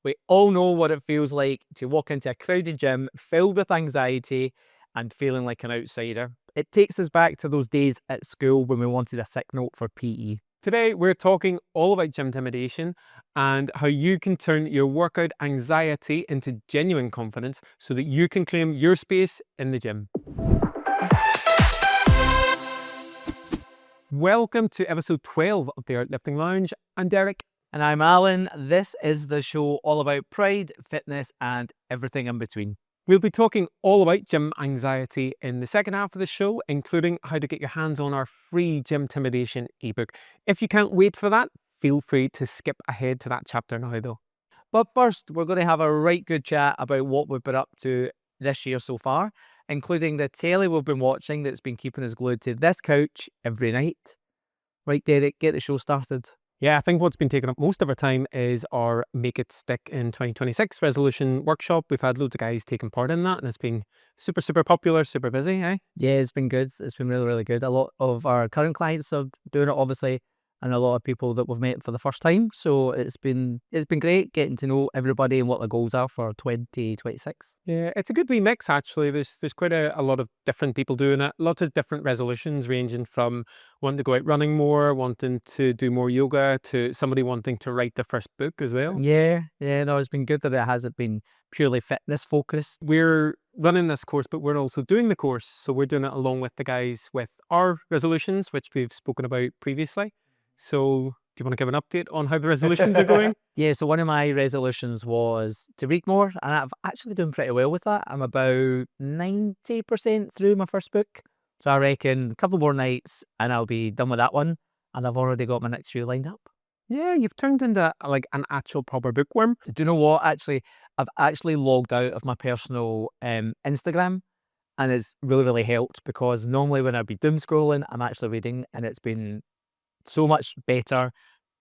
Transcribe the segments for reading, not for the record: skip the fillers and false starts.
We all know what it feels like to walk into a crowded gym filled with anxiety and feeling like an outsider. It takes us back to those days at school when we wanted a sick note for PE. Today, we're talking all about gymtimidation and how you can turn your workout anxiety into genuine confidence so that you can claim your space in the gym. Welcome to episode 12 of the Outlifting Lounge. I'm Derek. And I'm Alan. This is the show all about pride, fitness, and everything in between. We'll be talking all about gym anxiety in the second half of the show, including how to get your hands on our free Gymtimidation ebook. If you can't wait for that, feel free to skip ahead to that chapter now though. But first, we're going to have a right good chat about what we've been up to this year so far, including the telly we've been watching that's been keeping us glued to this couch every night. Right, Derek, get the show started. Yeah, I think what's been taking up most of our time is our Make It Stick in 2026 resolution workshop. We've had loads of guys taking part in that and it's been super popular, super busy, eh? Yeah, it's been good. It's been really good. A lot of our current clients are doing it, obviously, and a lot of people that we've met for the first time. So it's been great getting to know everybody and what the goals are for 2026. Yeah, it's a good wee mix actually. There's quite a lot of different people doing it. Lots of different resolutions ranging from wanting to go out running more, wanting to do more yoga, to somebody wanting to write their first book as well. Yeah, no, it's been good that it hasn't been purely fitness focused. We're running this course, but we're also doing the course. So we're doing it along with the guys with our resolutions, which we've spoken about previously. So do you want to give an update on how the resolutions are going? Yeah, so one of my resolutions was to read more, and I'm actually doing pretty well with that. I'm about 90% through my first book. So I reckon a couple more nights and I'll be done with that one. And I've already got my next few lined up. Yeah, you've turned into like an actual proper bookworm. Do you know what? Actually, I've actually logged out of my personal Instagram, and it's really helped, because normally when I'd be doom scrolling, I'm actually reading, and it's been so much better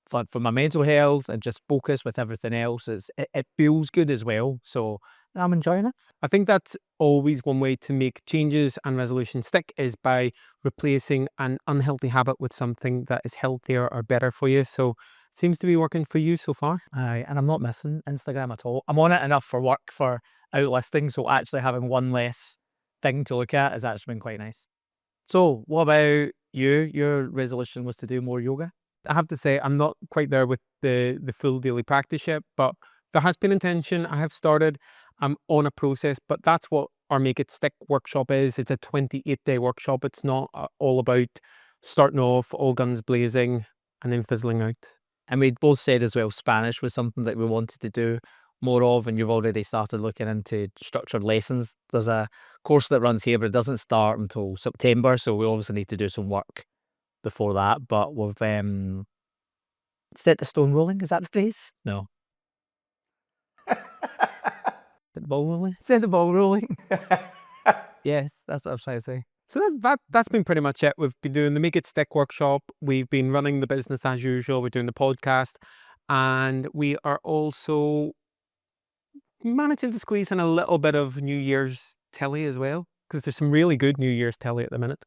for my mental health and just focus with everything else. It feels good as well. So I'm enjoying it. I think that's always one way to make changes and resolutions stick, is by replacing an unhealthy habit with something that is healthier or better for you. So seems to be working for you so far. Aye, and I'm not missing Instagram at all. I'm on it enough for work, for outlisting, so actually having one less thing to look at has actually been quite nice. So what about you? Your resolution was to do more yoga? I have to say, I'm not quite there with the full daily practice yet, but there has been intention. I have started. I'm on a process, but that's what our Make It Stick workshop is. It's a 28-day workshop. It's not all about starting off all guns blazing and then fizzling out. And we both said as well, Spanish was something that we wanted to do more of, and you've already started looking into structured lessons. There's a course that runs here, but it doesn't start until September, so we obviously need to do some work before that. But we've set the stone rolling. Is that the phrase? No. Set the ball rolling? Set the ball rolling. Yes, that's what I was trying to say. So that's been pretty much it. We've been doing the Make It Stick workshop. We've been running the business as usual. We're doing the podcast, and we are also managing to squeeze in a little bit of New Year's telly as well, because there's some really good New Year's telly at the minute.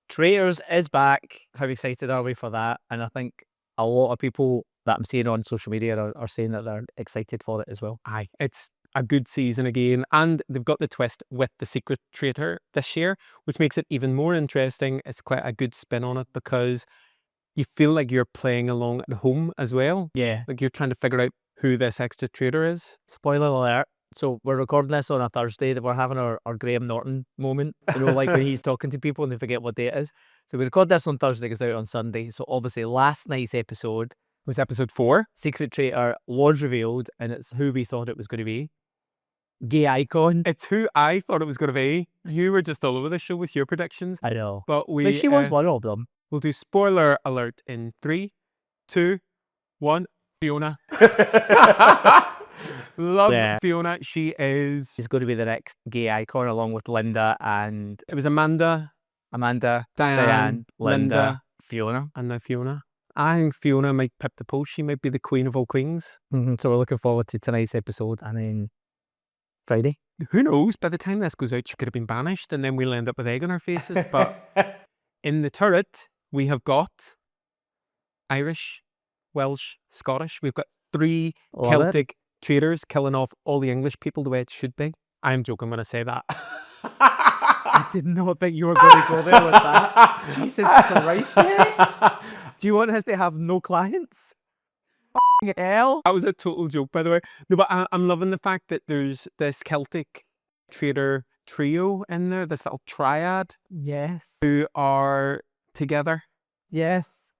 Traitors is back. How excited are we for that? And I think a lot of people that I'm seeing on social media are saying that they're excited for it as well. Aye, it's a good season again, and they've got the twist with the secret traitor this year, which makes it even more interesting. It's quite a good spin on it, because you feel like you're playing along at home as well. Yeah. Like you're trying to figure out who this extra traitor is. Spoiler alert. So we're recording this on a Thursday, that we're having our Graham Norton moment, you know, like when he's talking to people and they forget what day it is. So we record this on Thursday, goes out on Sunday. So obviously last night's episode was episode 4. Secret Traitor was revealed, and it's who we thought it was going to be. Gay icon. It's who I thought it was going to be. You were just all over the show with your predictions. I know. But she was one of them. We'll do spoiler alert in 3, 2, 1. Fiona. Love Fiona. She's going to be the next gay icon, along with Linda, and it was Amanda, Diane, Linda, Fiona. And now Fiona. I think Fiona might pip the post. She might be the queen of all queens. So we're looking forward to tonight's episode, and then Friday. Who knows? By the time this goes out, she could have been banished, and then we'll end up with egg on our faces. But in the turret, we have got Irish, Welsh, Scottish. We've got 3 Celtic Traitors killing off all the English people the way it should be. I am joking when I say that. I did not think you were going to go there with that. Jesus Christ, Derek. Do you want us to have no clients? Hell. That was a total joke, by the way. No, but I'm loving the fact that there's this Celtic traitor trio in there, this little triad Yes. who are together. Yes.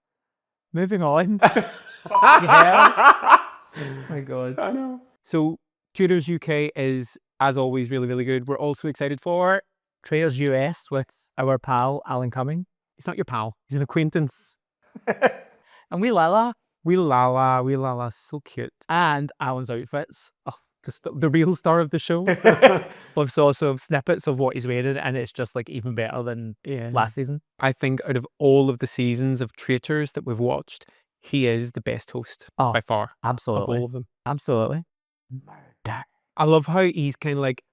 Moving on. Yeah. Oh my God. I know. So Traitors UK is, as always, really, really good. We're also excited for... Traitors US with our pal Alan Cumming. He's not your pal. He's an acquaintance. And we Lala. Wee Lala, so cute. And Alan's outfits. Oh, the real star of the show. We've saw some snippets of what he's wearing, and it's just like even better than last season. I think out of all of the seasons of Traitors that we've watched, he is the best host by far. Absolutely. Of all of them. Absolutely. Murder. I love how he's kind of like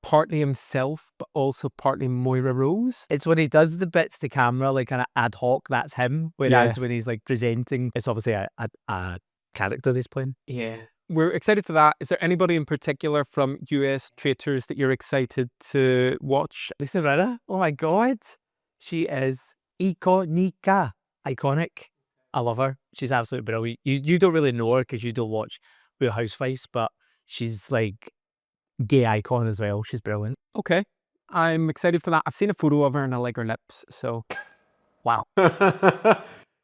partly himself, but also partly Moira Rose. It's when he does the bits to camera, like kind of ad hoc, that's him. Whereas when he's like presenting, it's obviously a character he's playing. Yeah. We're excited for that. Is there anybody in particular from US Traitors that you're excited to watch? Lisa Rinna? Oh my God. She is iconic. I love her. She's absolutely brilliant. You don't really know her because you don't watch Real Housewives, but she's like gay icon as well. She's brilliant. Okay. I'm excited for that. I've seen a photo of her and I like her lips, so... Wow.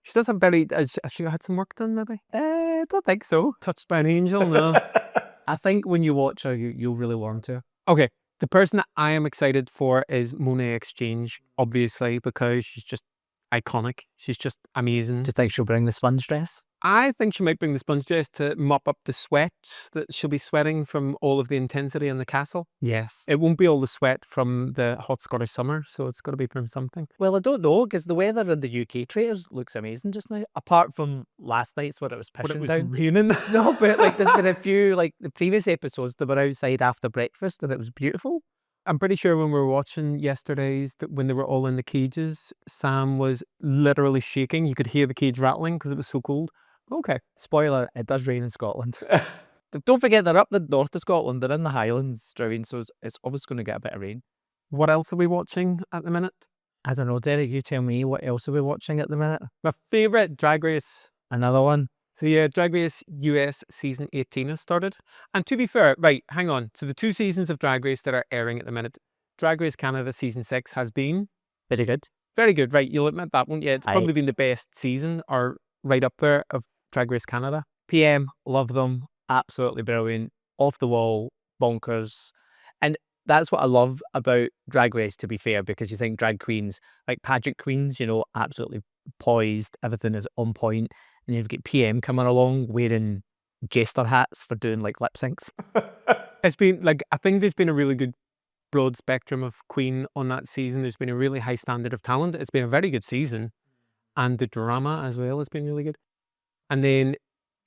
She does have very... Has she had some work done, maybe? I don't think so. Touched by an angel? No. I think when you watch her, you'll really warm to her. Okay. The person that I am excited for is Monet Exchange, obviously, because she's just iconic. She's just amazing. Do you think she'll bring the sponge dress? I think she might bring the sponge dress to mop up the sweat that she'll be sweating from all of the intensity in the castle. Yes. It won't be all the sweat from the hot Scottish summer, so it's got to be from something. Well, I don't know, because the weather in the UK Traitors looks amazing just now. Apart from last night's where it was pissing down. Raining. No, but like there's been a few, like the previous episodes that were outside after breakfast and it was beautiful. I'm pretty sure when we were watching yesterday's, that when they were all in the cages, Sam was literally shaking. You could hear the cage rattling because it was so cold. Okay. Spoiler, it does rain in Scotland. Don't forget they're up the north of Scotland. They're in the Highlands, Drowning, so it's obviously going to get a bit of rain. What else are we watching at the minute? I don't know, Derek, you tell me what else are we watching at the minute? My favourite, Drag Race. Another one. So yeah, Drag Race US season 18 has started. And to be fair, right, hang on. So the 2 seasons of Drag Race that are airing at the minute, Drag Race Canada season 6 has been... Very good. Very good, right, you'll admit that, won't you? It's probably been the best season, or right up there, of Drag Race Canada. PM, love them. Absolutely brilliant. Off the wall, bonkers. And that's what I love about Drag Race, to be fair, because you think drag queens, like pageant queens, you know, absolutely poised, everything is on point. And you've got PM coming along wearing jester hats for doing like lip syncs. It's been like, I think there's been a really good broad spectrum of queen on that season. There's been a really high standard of talent. It's been a very good season. And the drama as well has been really good. And then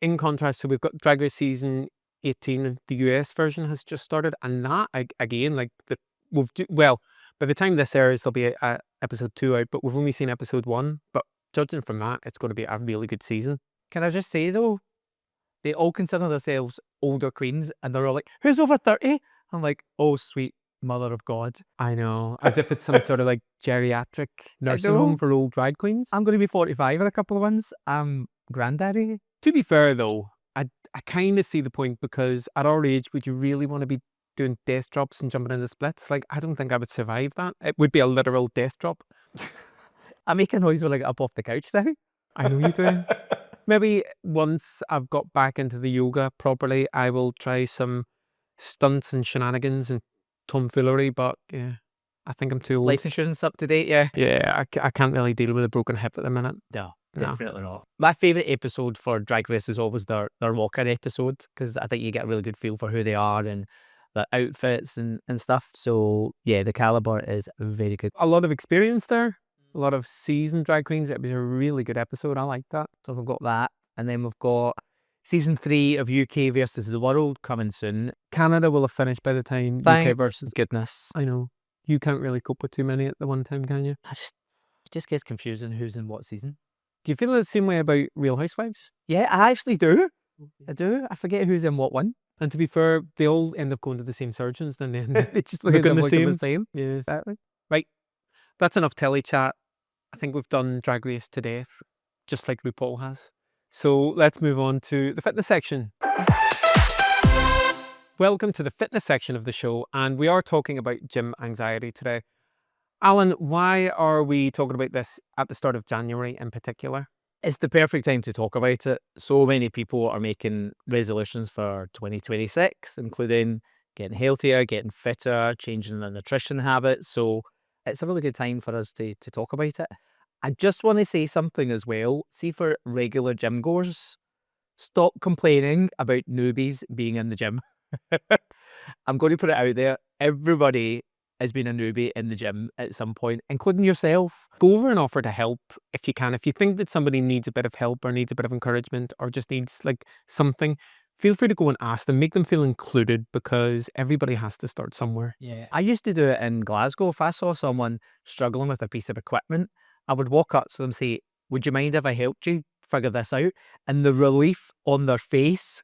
in contrast, so we've got Drag Race season 18, the US version has just started. And that, again, like, by the time this airs, there'll be a episode 2 out, but we've only seen episode 1. But judging from that, it's going to be a really good season. Can I just say though, they all consider themselves older queens and they're all like, who's over 30? I'm like, oh, sweet mother of God. I know. As if it's some sort of like geriatric nursing home for old drag queens. I'm going to be 45 in a couple of months. I'm granddaddy. To be fair though, I kind of see the point, because at our age, would you really want to be doing death drops and jumping into splits? Like, I don't think I would survive that. It would be a literal death drop. I make a noise when I get up off the couch now. I know you do. Maybe once I've got back into the yoga properly, I will try some stunts and shenanigans and tomfoolery, but yeah, I think I'm too old. Life insurance up to date, yeah. Yeah, I can't really deal with a broken hip at the minute. No, definitely not. My favourite episode for Drag Race is always their walk-in episode, because I think you get a really good feel for who they are and their outfits and stuff. So yeah, the calibre is very good. A lot of experience there. A lot of seasoned drag queens. It was a really good episode. I like that. So we've got that. And then we've got season 3 of UK versus the World coming soon. Canada will have finished by the time UK versus... Goodness. I know. You can't really cope with too many at the one time, can you? It just gets confusing who's in what season. Do you feel the same way about Real Housewives? Yeah, I actually do. I do. I forget who's in what one. And to be fair, they all end up going to the same surgeons, and then It's just looking the looking same. Yes. Exactly. Right. That's enough telly chat. I think we've done Drag Race to death, just like RuPaul has. So let's move on to the fitness section. Welcome to the fitness section of the show, and we are talking about gym anxiety today. Alan, why are we talking about this at the start of January in particular? It's the perfect time to talk about it. So many people are making resolutions for 2026, including getting healthier, getting fitter, changing their nutrition habits. So it's a really good time for us to talk about it. I just want to say something as well. See, for regular gym goers, stop complaining about newbies being in the gym. I'm going to put it out there. Everybody has been a newbie in the gym at some point, including yourself. Go over and offer to help if you can. If you think that somebody needs a bit of help or needs a bit of encouragement or just needs like something, feel free to go and ask them. Make them feel included, because everybody has to start somewhere. Yeah. I used to do it in Glasgow. If I saw someone struggling with a piece of equipment, I would walk up to them and say, "Would you mind if I helped you figure this out?" And the relief on their face.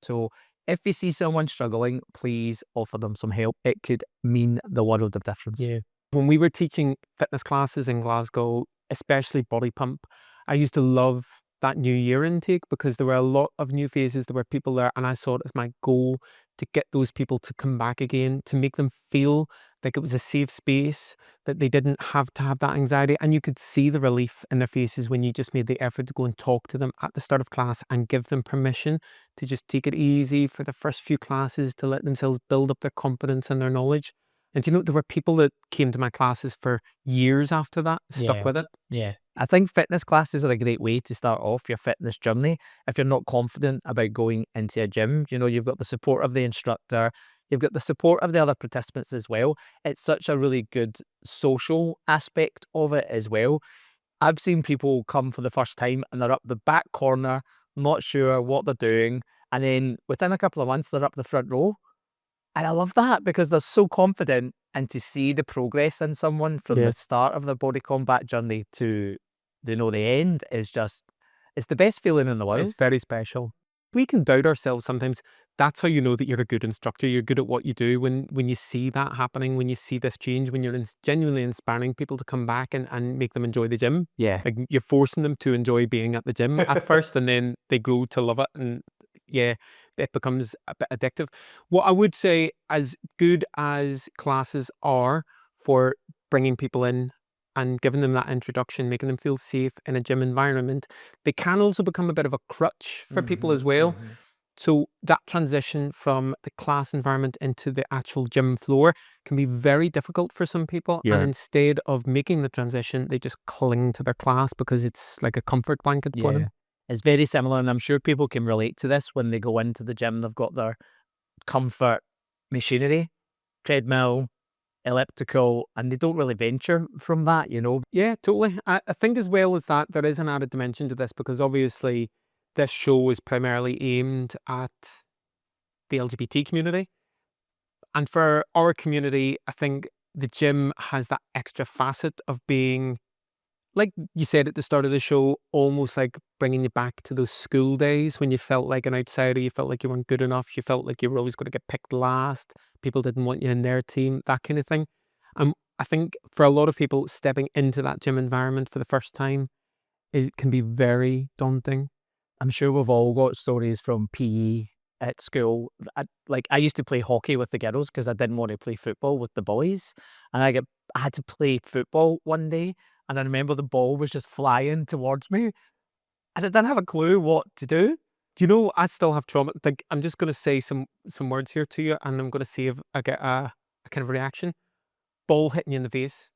So if you see someone struggling, please offer them some help. It could mean the world of difference. Yeah. When we were teaching fitness classes in Glasgow, especially body pump, I used to love that new year intake, because there were a lot of new faces, there were people there, and I saw it as my goal to get those people to come back again, to make them feel like it was a safe space, that they didn't have to have that anxiety. And you could see the relief in their faces when you just made the effort to go and talk to them at the start of class and give them permission to just take it easy for the first few classes, to let themselves build up their confidence and their knowledge. And you know, there were people that came to my classes for years after that, stuck with it. Yeah. I think fitness classes are a great way to start off your fitness journey. If you're not confident about going into a gym, you know, you've got the support of the instructor, you've got the support of the other participants as well. It's such a really good social aspect of it as well. I've seen people come for the first time and they're up the back corner, not sure what they're doing. And then within a couple of months, they're up the front row. And I love that, because they're so confident, and to see the progress in someone from Yeah. the start of their body combat journey to, you know, the end is just, it's the best feeling in the world. It's very special. We can doubt ourselves sometimes. That's how you know that you're a good instructor. You're good at what you do when you see that happening, when you see this change, when you're genuinely inspiring people to come back and make them enjoy the gym. Yeah. Like, you're forcing them to enjoy being at the gym at first, and then they grow to love it. And yeah, it becomes a bit addictive. What I would say, as good as classes are for bringing people in and giving them that introduction, making them feel safe in a gym environment, they can also become a bit of a crutch for people as well. So that transition from the class environment into the actual gym floor can be very difficult for some people. Yeah. And instead of making the transition, they just cling to their class because it's like a comfort blanket for them. It's very similar, and I'm sure people can relate to this when they go into the gym. They've got their comfort machinery, treadmill, elliptical, and they don't really venture from that, you know. Yeah, totally. I think as well as that, there is an added dimension to this, because obviously this show is primarily aimed at the LGBT community. And for our community, I think the gym has that extra facet of being, like you said at the start of the show, almost like bringing you back to those school days when you felt like an outsider, you felt like you weren't good enough, you felt like you were always going to get picked last, people didn't want you in their team, that kind of thing. I think for a lot of people, stepping into that gym environment for the first time, it can be very daunting. I'm sure we've all got stories from PE at school. I used to play hockey with the girls because I didn't want to play football with the boys. And I had to play football one day, and I remember the ball was just flying towards me, and I didn't have a clue what to do. Do you know, I still have trauma. Like, I'm just going to say some words here to you, and I'm going to see if I get a kind of reaction. Ball hitting you in the face.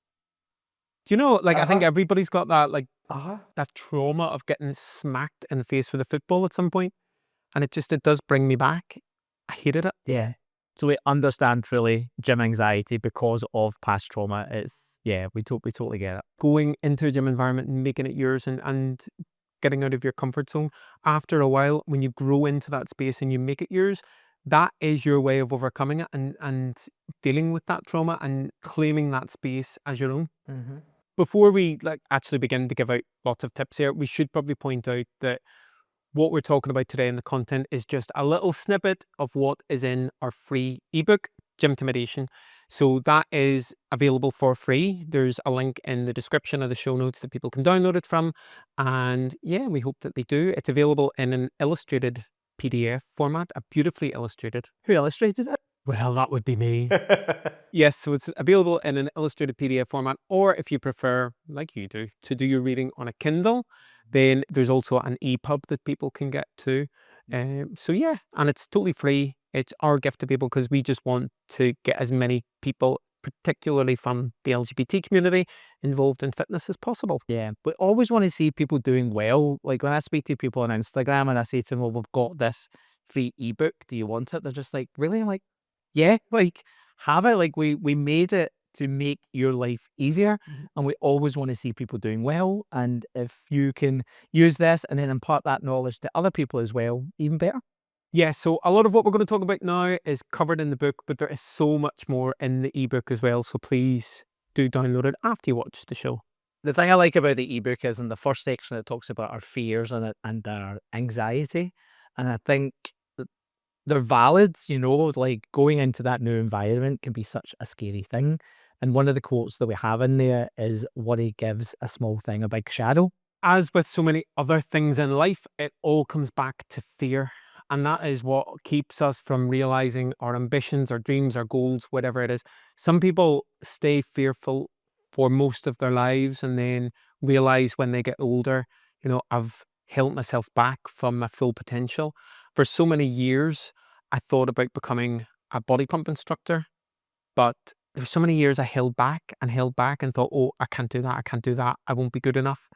Do you know, like, I think everybody's got that, like, that trauma of getting smacked in the face with a football at some point. And it does bring me back. I hated it. Yeah. So we understand fully gym anxiety because of past trauma. We totally get it. Going into a gym environment and making it yours and getting out of your comfort zone. After a while, when you grow into that space and you make it yours, that is your way of overcoming it and dealing with that trauma and claiming that space as your own. Before we actually begin to give out lots of tips here, we should probably point out that what we're talking about today in the content is just a little snippet of what is in our free ebook, Gymtimidation. So that is available for free. There's a link in the description of the show notes that people can download it from. And yeah, we hope that they do. It's available in an illustrated PDF format, a beautifully illustrated. Who illustrated it? Well, that would be me. Yes, so it's available in an illustrated PDF format, or if you prefer, like you do, to do your reading on a Kindle, then there's also an EPUB that people can get too. So yeah, and it's totally free. It's our gift to people because we just want to get as many people, particularly from the LGBT community, involved in fitness as possible. Yeah, we always want to see people doing well. Like when I speak to people on Instagram and I say to them, well, we've got this free ebook, do you want it? They're just like, really? I'm like, yeah, like have it. Like we made it to make your life easier, and we always want to see people doing well. And if you can use this and then impart that knowledge to other people as well, even better. Yeah, so a lot of what we're going to talk about now is covered in the book, but there is so much more in the ebook as well. So please do download it after you watch the show. The thing I like about the ebook is in the first section it talks about our fears and our anxiety, and I think that they're valid. You know, like going into that new environment can be such a scary thing. And one of the quotes that we have in there is, "Worry gives a small thing a big shadow." As with so many other things in life, it all comes back to fear. And that is what keeps us from realizing our ambitions, our dreams, our goals, whatever it is. Some people stay fearful for most of their lives and then realize when they get older, you know, I've held myself back from my full potential. For so many years, I thought about becoming a body pump instructor, but there's so many years I held back and thought, oh, I can't do that. I can't do that. I won't be good enough.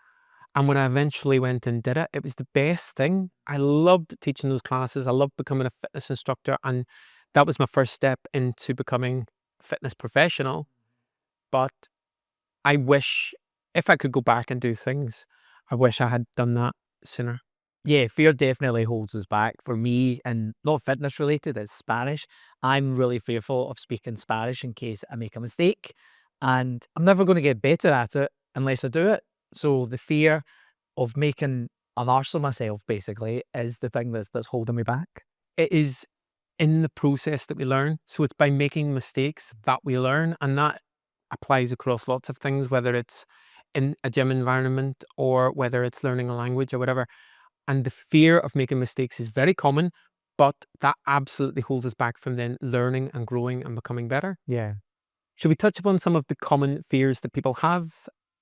And when I eventually went and did it, it was the best thing. I loved teaching those classes. I loved becoming a fitness instructor. And that was my first step into becoming a fitness professional. But I wish if I could go back and do things, I wish I had done that sooner. Yeah, fear definitely holds us back. For me, and not fitness related, it's Spanish. I'm really fearful of speaking Spanish in case I make a mistake. And I'm never going to get better at it unless I do it. So the fear of making an arse of myself, basically, is the thing that's holding me back. It is in the process that we learn. So it's by making mistakes that we learn. And that applies across lots of things, whether it's in a gym environment or whether it's learning a language or whatever. And the fear of making mistakes is very common, but that absolutely holds us back from then learning and growing and becoming better. Yeah. Should we touch upon some of the common fears that people have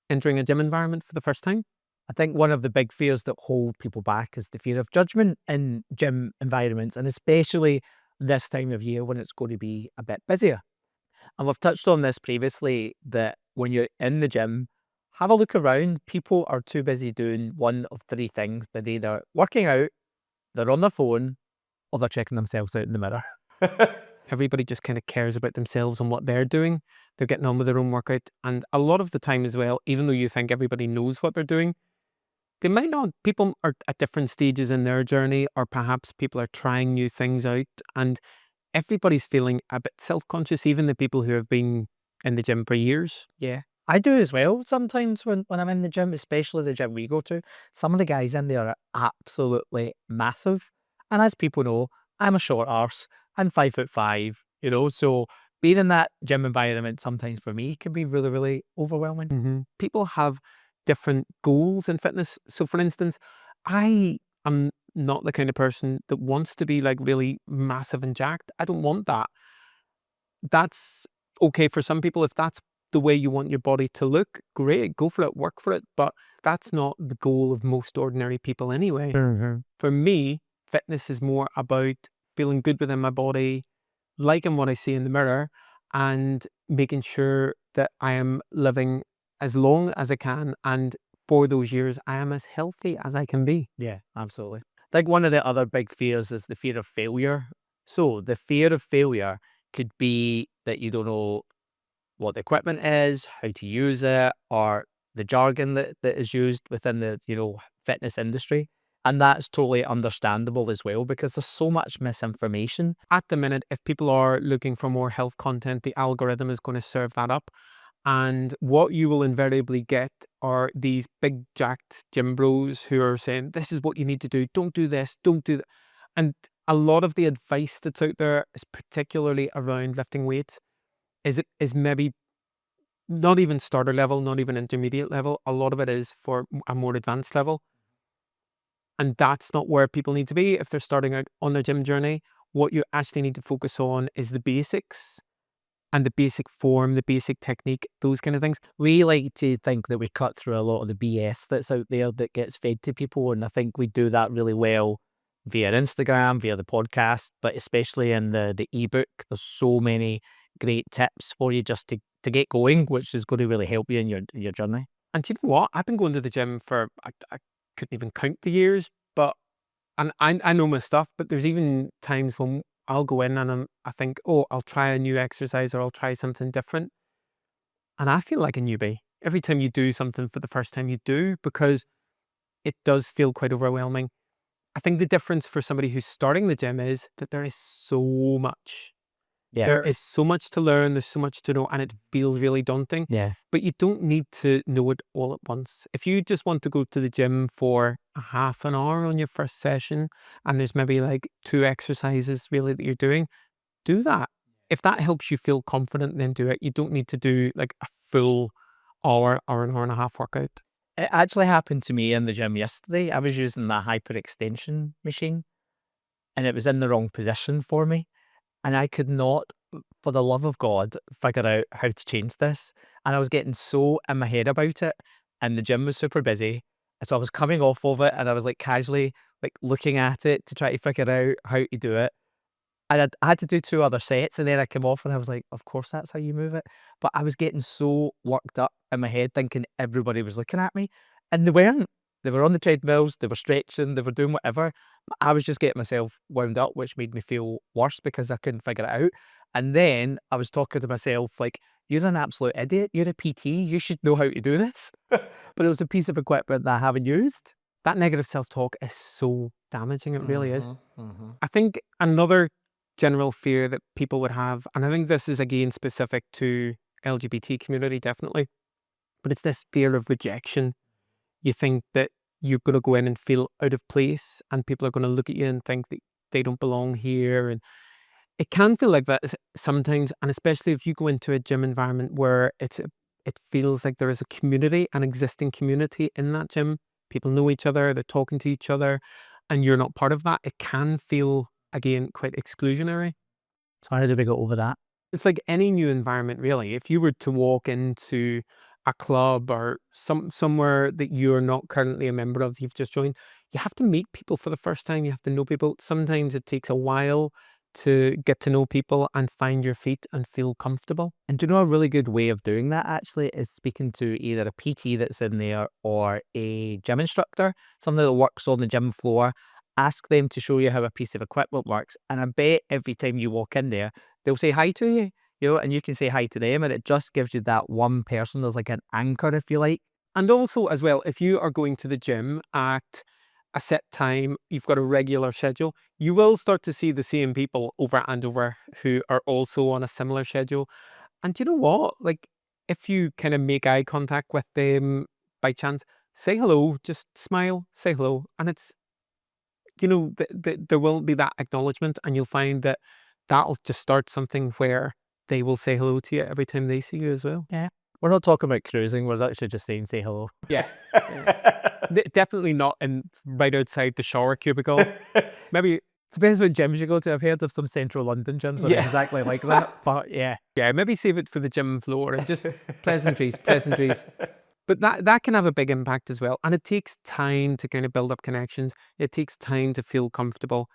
entering a gym environment for the first time? I think one of the big fears that hold people back is the fear of judgment in gym environments, and especially this time of year when it's going to be a bit busier. And we've touched on this previously, that when you're in the gym, have a look around. People are too busy doing one of three things. They're either working out, they're on their phone, or they're checking themselves out in the mirror. Everybody just kind of cares about themselves and what they're doing. They're getting on with their own workout. And a lot of the time as well, even though you think everybody knows what they're doing, they might not. People are at different stages in their journey, or perhaps people are trying new things out. And everybody's feeling a bit self-conscious, even the people who have been in the gym for years. Yeah, I do as well sometimes when I'm in the gym, especially the gym we go to. Some of the guys in there are absolutely massive. And as people know, I'm a short arse. I'm 5'5", you know, so being in that gym environment sometimes for me can be really, really overwhelming. People have different goals in fitness. So for instance, I am not the kind of person that wants to be like really massive and jacked. I don't want that. That's okay for some people. If that's the way you want your body to look, great, go for it, work for it. But that's not the goal of most ordinary people anyway. For me, fitness is more about feeling good within my body, liking what I see in the mirror, and making sure that I am living as long as I can. And for those years, I am as healthy as I can be. Yeah, absolutely. I think one of the other big fears is the fear of failure. So the fear of failure could be that you don't know what the equipment is, how to use it, or the jargon that is used within the, fitness industry. And that's totally understandable as well, because there's so much misinformation. At the minute, if people are looking for more health content, the algorithm is going to serve that up. And what you will invariably get are these big jacked gym bros who are saying, this is what you need to do. Don't do this. Don't do that. And a lot of the advice that's out there is particularly around lifting weights is maybe not even starter level, not even intermediate level. A lot of it is for a more advanced level. And that's not where people need to be if they're starting out on their gym journey. What you actually need to focus on is the basics and the basic form, the basic technique, those kind of things. We like to think that we cut through a lot of the BS that's out there that gets fed to people, and I think we do that really well via Instagram, via the podcast, but especially in the ebook. There's so many great tips for you just to get going, which is going to really help you in your journey. And you know what? I've been going to the gym for, I couldn't even count the years, but, and I know my stuff, but there's even times when I'll go in and I think, oh, I'll try a new exercise or I'll try something different. And I feel like a newbie every time you do something for the first time you do, because it does feel quite overwhelming. I think the difference for somebody who's starting the gym is that there is so much. Yeah. There is so much to learn, there's so much to know, and it feels really daunting. Yeah. But you don't need to know it all at once. If you just want to go to the gym for a half an hour on your first session, and there's maybe like 2 exercises really that you're doing, do that. If that helps you feel confident, then do it. You don't need to do like a full hour, hour and a half workout. It actually happened to me in the gym yesterday. I was using the hyperextension machine, and it was in the wrong position for me. And I could not, for the love of God, figure out how to change this. And I was getting so in my head about it, and the gym was super busy. So I was coming off of it, and I was like casually like looking at it to try to figure out how to do it. And I had to do 2 other sets, and then I came off and I was like, of course that's how you move it. But I was getting so worked up in my head thinking everybody was looking at me, and they weren't. They were on the treadmills, they were stretching, they were doing whatever. I was just getting myself wound up, which made me feel worse because I couldn't figure it out. And then I was talking to myself like, you're an absolute idiot. You're a PT. You should know how to do this. But it was a piece of equipment that I haven't used. That negative self-talk is so damaging. It really is. I think another general fear that people would have, and I think this is again specific to LGBT community, definitely, but it's this fear of rejection. You think that you're going to go in and feel out of place, and people are going to look at you and think that they don't belong here. And it can feel like that sometimes, and especially if you go into a gym environment where it feels like there is a community, an existing community in that gym. People know each other, they're talking to each other, and you're not part of that. It can feel, again, quite exclusionary. So how did we get over that? It's like any new environment, really. If you were to walk into a club or somewhere that you're not currently a member of, you've just joined, you have to meet people for the first time. You have to know people. Sometimes it takes a while to get to know people and find your feet and feel comfortable. And do you know a really good way of doing that actually is speaking to either a PT that's in there or a gym instructor, somebody that works on the gym floor. Ask them to show you how a piece of equipment works. And I bet every time you walk in there, they'll say hi to you, and you can say hi to them. And it just gives you that one person. There's like an anchor, if you like. And also as well, if you are going to the gym at a set time, you've got a regular schedule, you will start to see the same people over and over who are also on a similar schedule. And you know what? Like, if you kind of make eye contact with them by chance, say hello, just smile, say hello. And it's, there will be that acknowledgement, and you'll find that that'll just start something where they will say hello to you every time they see you as well. Yeah. We're not talking about cruising. We're actually just saying say hello. Yeah. Definitely not right outside the shower cubicle. Maybe depends what gyms you go to. I've heard of some central London gyms that are exactly like that. But yeah. Yeah, maybe save it for the gym floor and just pleasantries. But that can have a big impact as well. And it takes time to kind of build up connections. It takes time to feel comfortable.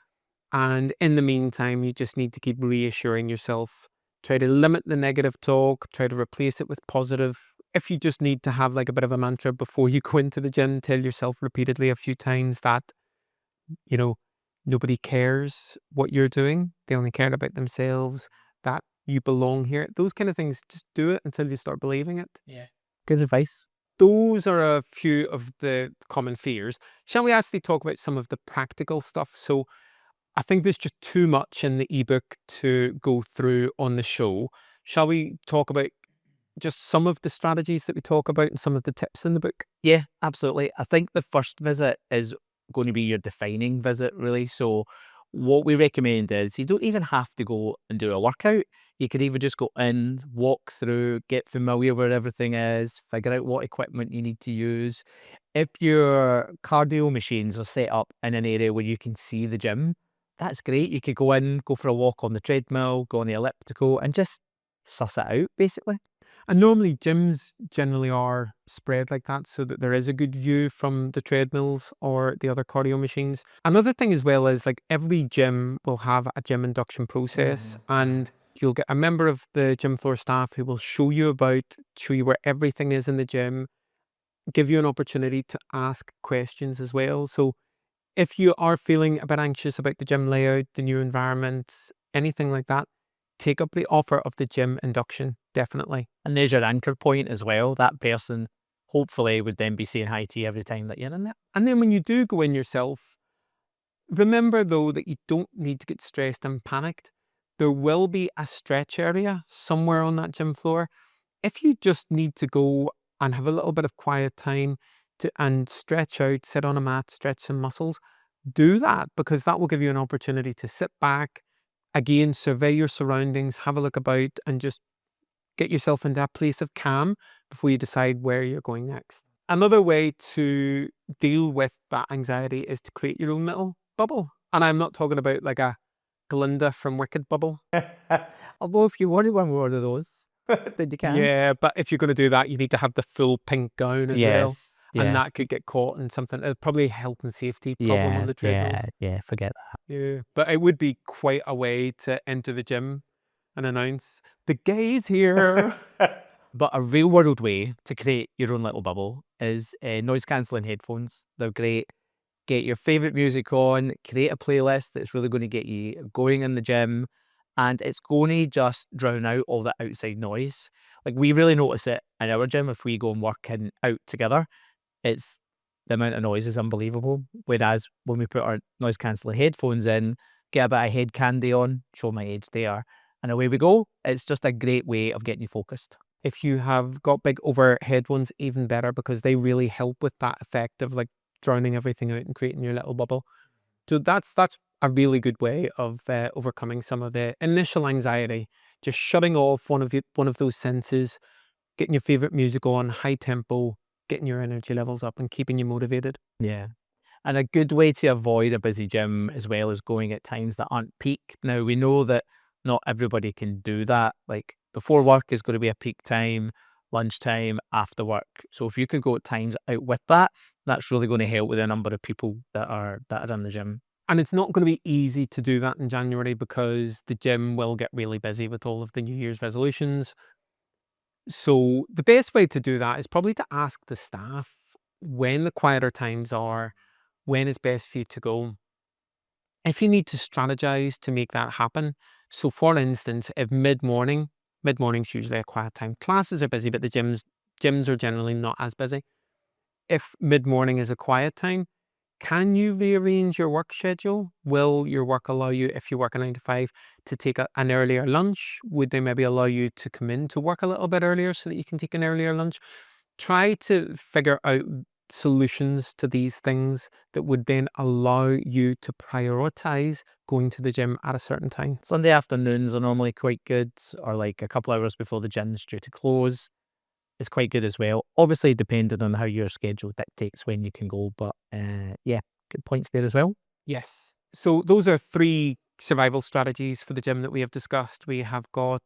And in the meantime, you just need to keep reassuring yourself. Try to limit the negative talk. Try to replace it with positive. If you just need to have like a bit of a mantra before you go into the gym, tell yourself repeatedly a few times that, nobody cares what you're doing. They only care about themselves, that you belong here. Those kind of things, just do it until you start believing it. Yeah. Good advice. Those are a few of the common fears. Shall we actually talk about some of the practical stuff? So I think there's just too much in the ebook to go through on the show. Shall we talk about just some of the strategies that we talk about and some of the tips in the book? Yeah, absolutely. I think the first visit is going to be your defining visit, really. So, what we recommend is you don't even have to go and do a workout. You could even just go in, walk through, get familiar where everything is, figure out what equipment you need to use. If your cardio machines are set up in an area where you can see the gym, that's great. You could go in, go for a walk on the treadmill, go on the elliptical, and just suss it out, basically. And normally gyms generally are spread like that so that there is a good view from the treadmills or the other cardio machines. Another thing as well is like every gym will have a gym induction process, and you'll get a member of the gym floor staff who will show you where everything is in the gym, give you an opportunity to ask questions as well. So if you are feeling a bit anxious about the gym layout, the new environment, anything like that, take up the offer of the gym induction, definitely. And there's your anchor point as well. That person hopefully would then be saying hi to you every time that you're in there. And then when you do go in yourself, remember though that you don't need to get stressed and panicked. There will be a stretch area somewhere on that gym floor. If you just need to go and have a little bit of quiet time and stretch out, sit on a mat, stretch some muscles, do that, because that will give you an opportunity to sit back, again, survey your surroundings, have a look about, and just get yourself into a place of calm before you decide where you're going next. Another way to deal with that anxiety is to create your own little bubble. And I'm not talking about like a Glinda from Wicked bubble. Although if you wanted one more of those, then you can. Yeah, but if you're going to do that, you need to have the full pink gown as well. Yes. And yes. that could get caught in something. Probably a health and safety problem on the treadmill. Yeah, forget that. Yeah, but it would be quite a way to enter the gym and announce, the gays here. But a real world way to create your own little bubble is noise cancelling headphones. They're great. Get your favourite music on, create a playlist that's really going to get you going in the gym, and it's going to just drown out all the outside noise. Like, we really notice it in our gym if we go and work out together. It's the amount of noise is unbelievable. Whereas when we put our noise cancelling headphones in, get a bit of head candy on, show my age there, and away we go. It's just a great way of getting you focused. If you have got big overhead ones, even better, because they really help with that effect of like drowning everything out and creating your little bubble. So that's a really good way of overcoming some of the initial anxiety. Just shutting off one of those senses, getting your favorite music on, high tempo, getting your energy levels up and keeping you motivated. Yeah. And a good way to avoid a busy gym as well is going at times that aren't peak. Now, we know that not everybody can do that. Like, before work is going to be a peak time, lunchtime, after work. So if you can go at times out with that, that's really going to help with the number of people that are in the gym. And it's not going to be easy to do that in January because the gym will get really busy with all of the New Year's resolutions. So the best way to do that is probably to ask the staff when the quieter times are, when is best for you to go. If you need to strategize to make that happen. So for instance, if mid-morning's usually a quiet time. Classes are busy, but the gyms are generally not as busy. If mid-morning is a quiet time, can you rearrange your work schedule? Will your work allow you, if you work a 9 to 5, to take an earlier lunch? Would they maybe allow you to come in to work a little bit earlier so that you can take an earlier lunch? Try to figure out solutions to these things that would then allow you to prioritize going to the gym at a certain time. Sunday afternoons are normally quite good, or like a couple hours before the gym's due to close is quite good as well. Obviously, depending on how your schedule dictates when you can go, but yeah, good points there as well. Yes. So those are 3 survival strategies for the gym that we have discussed. We have got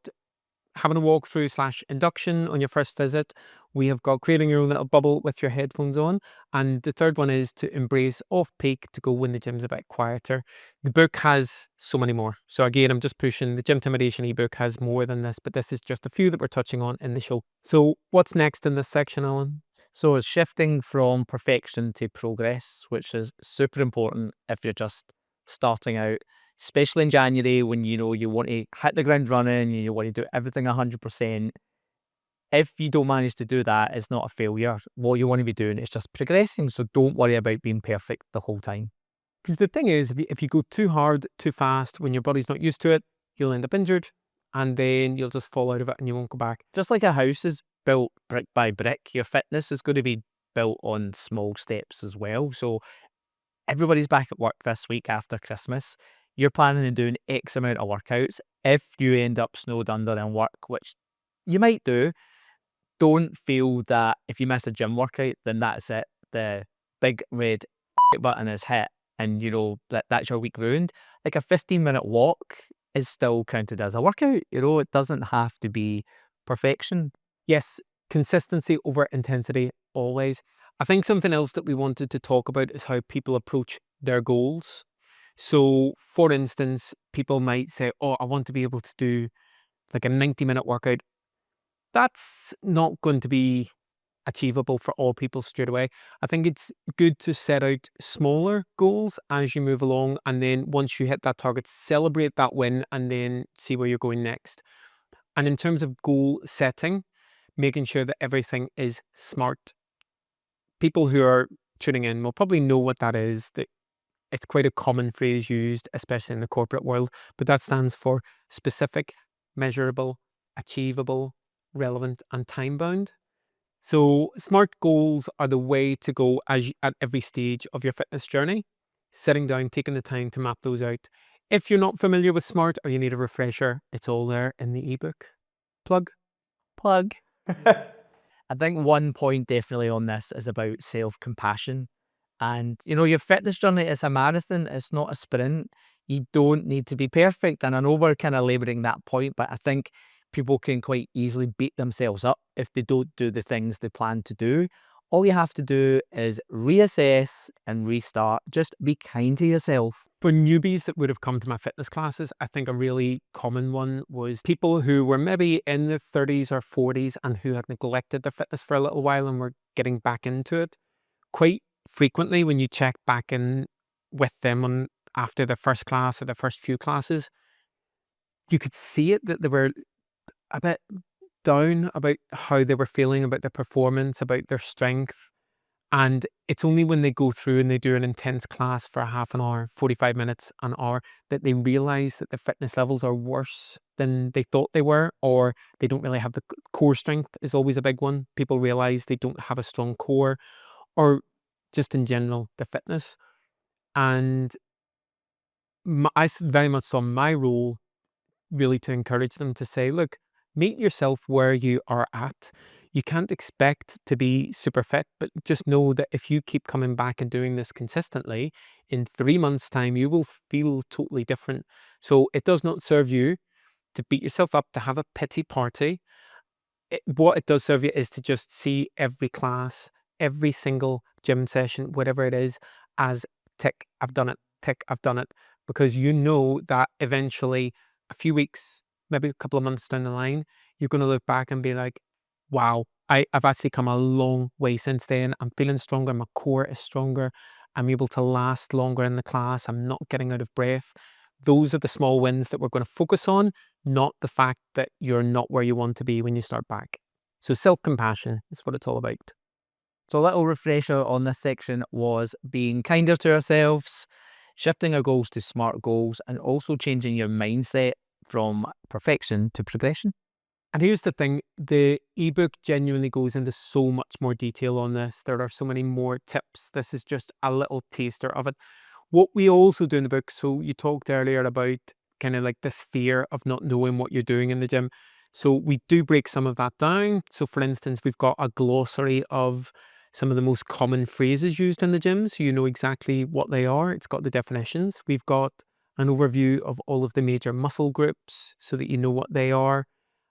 having a walkthrough / induction on your first visit. We have got creating your own little bubble with your headphones on. And the third one is to embrace off-peak to go when the gym's a bit quieter. The book has so many more. So again, I'm just pushing the Gymtimidation ebook has more than this, but this is just a few that we're touching on in the show. So what's next in this section, Alan? So it's shifting from perfection to progress, which is super important if you're just starting out, especially in January when you want to hit the ground running, you want to do everything 100%. If you don't manage to do that, it's not a failure. What you want to be doing is just progressing. So don't worry about being perfect the whole time. Because the thing is, if you go too hard, too fast, when your body's not used to it, you'll end up injured and then you'll just fall out of it and you won't go back. Just like a house is built brick by brick, your fitness is going to be built on small steps as well. So everybody's back at work this week after Christmas. You're planning on doing X amount of workouts. If you end up snowed under in work, which you might do, don't feel that if you miss a gym workout, then that's it. The big red button is hit and that's your week ruined. Like a 15-minute walk is still counted as a workout. It doesn't have to be perfection. Yes, consistency over intensity always. I think something else that we wanted to talk about is how people approach their goals. So, for instance, people might say, oh, I want to be able to do like a 90-minute workout. That's not going to be achievable for all people straight away. I think it's good to set out smaller goals as you move along. And then once you hit that target, celebrate that win and then see where you're going next. And in terms of goal setting, making sure that everything is SMART. People who are tuning in will probably know what that is. That it's quite a common phrase used, especially in the corporate world, but that stands for specific, measurable, achievable, relevant, and time-bound. So SMART goals are the way to go at every stage of your fitness journey. Sitting down, taking the time to map those out. If you're not familiar with SMART or you need a refresher, it's all there in the ebook. Plug. I think one point definitely on this is about self-compassion. And, your fitness journey is a marathon. It's not a sprint. You don't need to be perfect. And I know we're kind of laboring that point, but I think people can quite easily beat themselves up if they don't do the things they plan to do. All you have to do is reassess and restart. Just be kind to yourself. For newbies that would have come to my fitness classes, I think a really common one was people who were maybe in their 30s or 40s and who had neglected their fitness for a little while and were getting back into it. Quite frequently, when you check back in with them after their first class or their first few classes, you could see it that they were a bit down about how they were feeling about their performance, about their strength. And it's only when they go through and they do an intense class for a half an hour, 45 minutes, an hour, that they realize that their fitness levels are worse than they thought they were, or they don't really have the core strength is always a big one. People realize they don't have a strong core, or just in general, the fitness. And I very much saw my role really to encourage them to say, look, meet yourself where you are at. You can't expect to be super fit, but just know that if you keep coming back and doing this consistently, in 3 months' time, you will feel totally different. So it does not serve you to beat yourself up, to have a pity party. What it does serve you is to just see every class, every single gym session, whatever it is, as tick, I've done it, tick, I've done it. Because you know that eventually, a few weeks, maybe a couple of months down the line, you're going to look back and be like, wow, I've actually come a long way since then. I'm feeling stronger. My core is stronger. I'm able to last longer in the class. I'm not getting out of breath. Those are the small wins that we're going to focus on, not the fact that you're not where you want to be when you start back. So self-compassion is what it's all about. So a little refresher on this section was being kinder to ourselves, shifting our goals to SMART goals, and also changing your mindset from perfection to progression. And here's the thing, the ebook genuinely goes into so much more detail on this. There are so many more tips. This is just a little taster of it. What we also do in the book, so you talked earlier about kind of like this fear of not knowing what you're doing in the gym. So we do break some of that down. So for instance, we've got a glossary of some of the most common phrases used in the gym, so you know exactly what they are. It's got the definitions. We've got an overview of all of the major muscle groups so that you know what they are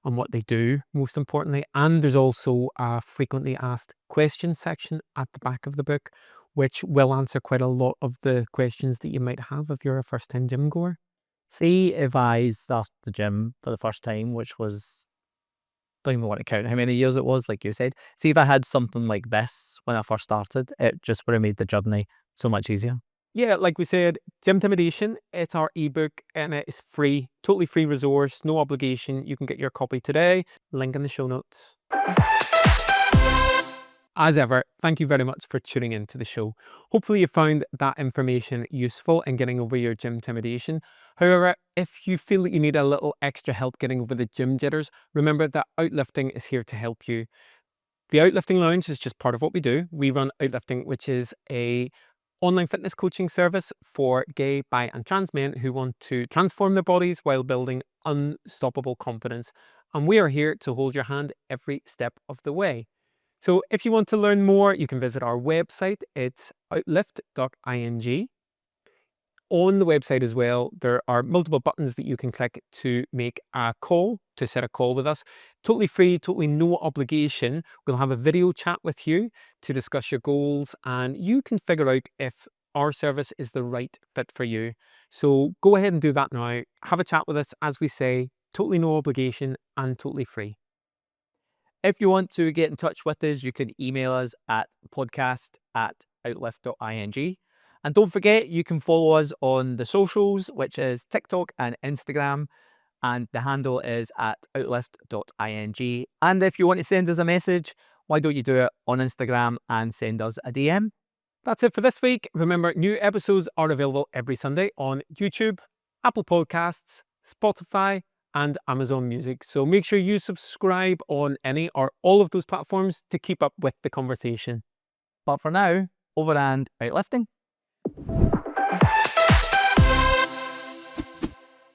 and what they do, most importantly. And there's also a frequently asked questions section at the back of the book, which will answer quite a lot of the questions that you might have if you're a first-time gym goer. See, if I started the gym for the first time, which was, don't even want to count how many years it was, like you said. See, if I had something like this when I first started, it just would have made the journey so much easier. Yeah, like we said, Gymtimidation, it's our ebook and it is free, totally free resource, no obligation. You can get your copy today. Link in the show notes. as ever, thank you very much for tuning into the show. Hopefully you found that information useful in getting over your gymtimidation. However, if you feel that you need a little extra help getting over the gym jitters, remember that Outlifting is here to help you. The Outlifting Lounge is just part of what we do. We run Outlifting, which is a online fitness coaching service for gay, bi and trans men who want to transform their bodies while building unstoppable confidence. And we are here to hold your hand every step of the way. So if you want to learn more, you can visit our website. It's outlift.ing. On the website as well, there are multiple buttons that you can click to make a call, to set a call with us. Totally free, totally no obligation. We'll have a video chat with you to discuss your goals, and you can figure out if our service is the right fit for you. So go ahead and do that now. Have a chat with us, as we say, totally no obligation and totally free. If you want to get in touch with us, you can email us at podcast@outlift.ing. And don't forget, you can follow us on the socials, which is TikTok and Instagram. And the handle is at outlift.ing. And if you want to send us a message, why don't you do it on Instagram and send us a DM? That's it for this week. Remember, new episodes are available every Sunday on YouTube, Apple Podcasts, Spotify, and Amazon Music. So make sure you subscribe on any or all of those platforms to keep up with the conversation. But for now, over and outlifting.